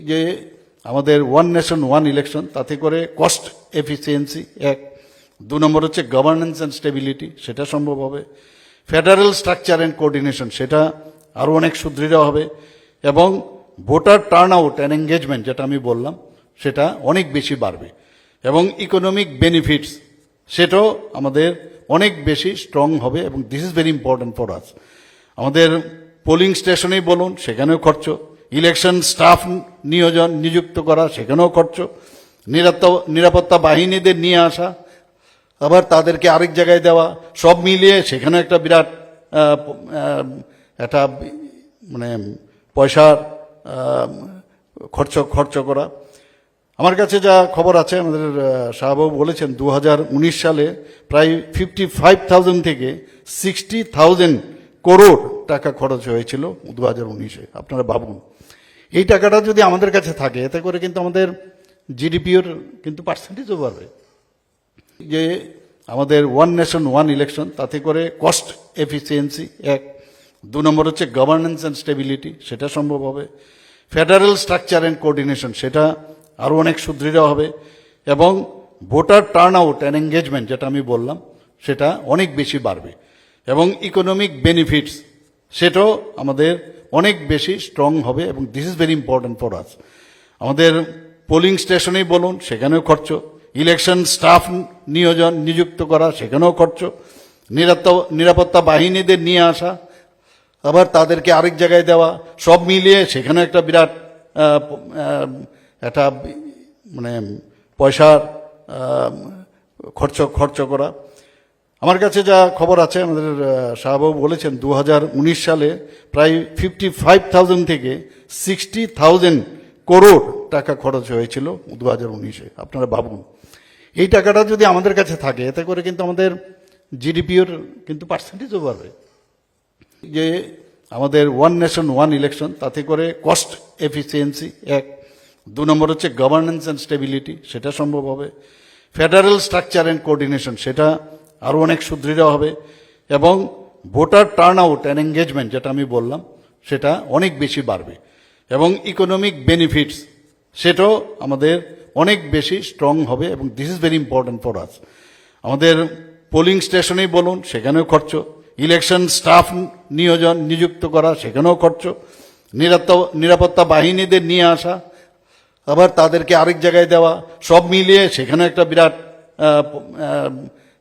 যে আমাদের one nation one election, তাতে করে কস্ট এফিসিয়েন্সি এক, 2 নম্বর হচ্ছে গভর্নেন্স অ্যান্ড স্টেবিলিটি, সেটা সম্ভব হবে। ফেডারেল স্ট্রাকচার অ্যান্ড কোঅর্ডিনেশন, সেটা আরও অনেক সুদৃঢ় হবে। এবং voter turn out and engagement, যেটা আমি বললাম, সেটা অনেক বেশি বাড়বে। এবং ইকোনমিক বেনিফিটস, সেটাও আমাদের অনেক বেশি স্ট্রং হবে। এবং this is very important for us. আমাদের পোলিং স্টেশনেই বলুন, সেখানেও খরচ, ইলেকশন স্টাফ নিযুক্ত করা, সেখানেও খরচ, নিরাপত্তা বাহিনীদের নিয়ে আসা, আবার তাদেরকে আরেক জায়গায় দেওয়া, সব মিলিয়ে সেখানেও একটা বিরাট একটা মানে পয়সার খরচ করা। আমার কাছে যা খবর আছে, আমাদের শাহবাবু বলেছেন 2019 সালে প্রায় 55,000 থেকে 60,000 করোড় টাকা খরচ হয়েছিল 2019-এ। আপনারা ভাবুন, এই টাকাটা যদি আমাদের কাছে থাকে, এতে করে কিন্তু আমাদের জিডিপির কিন্তু পার্সেন্টেজও বাড়বে। যে আমাদের ওয়ান নেশন ওয়ান ইলেকশন, তাতে করে কস্ট এফিসিয়েন্সি এক, 2 নম্বর হচ্ছে গভর্নেন্স অ্যান্ড স্টেবিলিটি, সেটা সম্ভব হবে। ফেডারেল স্ট্রাকচার অ্যান্ড কোঅর্ডিনেশন, সেটা আরও অনেক সুদৃঢ় হবে। এবং voter turn out and engagement, যেটা আমি বললাম, সেটা অনেক বেশি বাড়বে। এবং ইকোনমিক বেনিফিটস, সেটাও আমাদের অনেক বেশি স্ট্রং হবে। এবং this is very important for us. আমাদের পোলিং স্টেশনেই বলুন, সেখানেও খরচ, ইলেকশন স্টাফ নিযুক্ত করা, সেখানেও খরচ, নিরাপত্তা বাহিনীদের নিয়ে আসা, আবার তাদেরকে আরেক জায়গায় দেওয়া, সব মিলিয়ে সেখানেও একটা বিরাট একটা মানে পয়সার খরচ করা। আমার কাছে যা খবর আছে, আমাদের শাহবাবু বলেছেন 2019 সালে প্রায় 55,000 থেকে 60,000 করোড় টাকা খরচ হয়েছিল 2019-এ। আপনারা ভাবুন, এই টাকাটা যদি আমাদের কাছে থাকে, এতে করে কিন্তু আমাদের জিডিপির কিন্তু পার্সেন্টেজও বাড়বে। যে আমাদের ওয়ান নেশন ওয়ান ইলেকশন, তাতে করে কস্ট এফিসিয়েন্সি এক, 2 নম্বর হচ্ছে গভর্নেন্স অ্যান্ড স্টেবিলিটি, সেটা সম্ভব হবে। ফেডারেল স্ট্রাকচার অ্যান্ড কোঅর্ডিনেশন, সেটা আরও অনেক সুদৃঢ় হবে। এবং voter turn out and engagement, যেটা আমি বললাম, সেটা অনেক বেশি বাড়বে। এবং ইকোনমিক বেনিফিটস, সেটাও আমাদের অনেক বেশি স্ট্রং হবে। এবং this is very important for us. আমাদের পোলিং স্টেশনেই বলুন, সেখানেও খরচ, ইলেকশন স্টাফ নিযুক্ত করা, সেখানেও খরচ, নিরাপত্তা বাহিনীদের নিয়ে আসা, আবার তাদেরকে আরেক জায়গায় দেওয়া, সব মিলিয়ে সেখানেও একটা বিরাট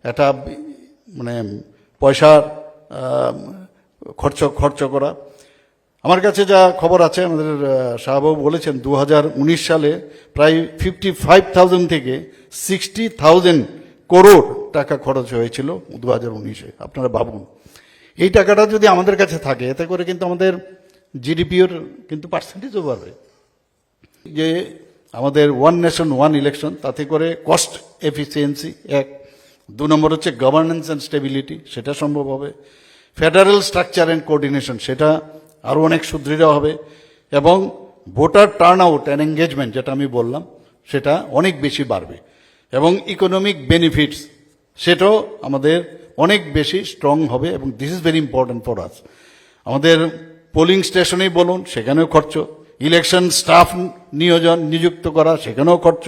একটা মানে পয়সার খরচ করা। আমার কাছে যা খবর আছে, আমাদের শাহবাবু বলেছেন 2019 সালে প্রায় 55,000 থেকে 60,000 করোড় টাকা খরচ হয়েছিল 2019-এ। আপনারা ভাবুন, এই টাকাটা যদি আমাদের কাছে থাকে, এতে করে কিন্তু আমাদের জিডিপির কিন্তু পার্সেন্টেজও বাড়বে। যে আমাদের ওয়ান নেশন ওয়ান ইলেকশন, তাতে করে কস্ট এফিসিয়েন্সি এক, 2 নম্বর হচ্ছে গভর্নেন্স অ্যান্ড স্টেবিলিটি, সেটা সম্ভব হবে। ফেডারেল স্ট্রাকচার অ্যান্ড কোঅর্ডিনেশন, সেটা আরও অনেক সুদৃঢ় হবে। এবং voter turn out and engagement, যেটা আমি বললাম, সেটা অনেক বেশি বাড়বে। এবং ইকোনমিক বেনিফিটস, সেটাও আমাদের অনেক বেশি স্ট্রং হবে। এবং this is very important for us. আমাদের পোলিং স্টেশনেই বলুন, সেখানেও খরচ, ইলেকশন স্টাফ নিযুক্ত করা, সেখানেও খরচ,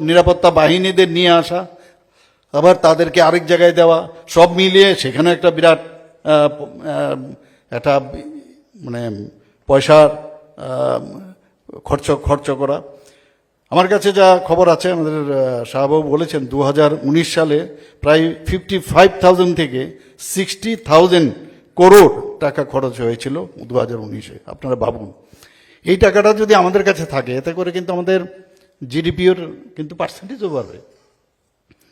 নিরাপত্তা বাহিনীদের নিয়ে আসা, আবার তাদেরকে আরেক জায়গায় দেওয়া, সব মিলিয়ে সেখানেও একটা বিরাট একটা মানে পয়সার খরচ করা। আমার কাছে যা খবর আছে, আমাদের শাহবাবু বলেছেন 2019 সালে প্রায় 55,000 থেকে 60,000 করোড় টাকা খরচ হয়েছিল 2019-এ। আপনারা ভাবুন, এই টাকাটা যদি আমাদের কাছে থাকে, এতে করে কিন্তু আমাদের জিডিপির কিন্তু পার্সেন্টেজও বাড়বে।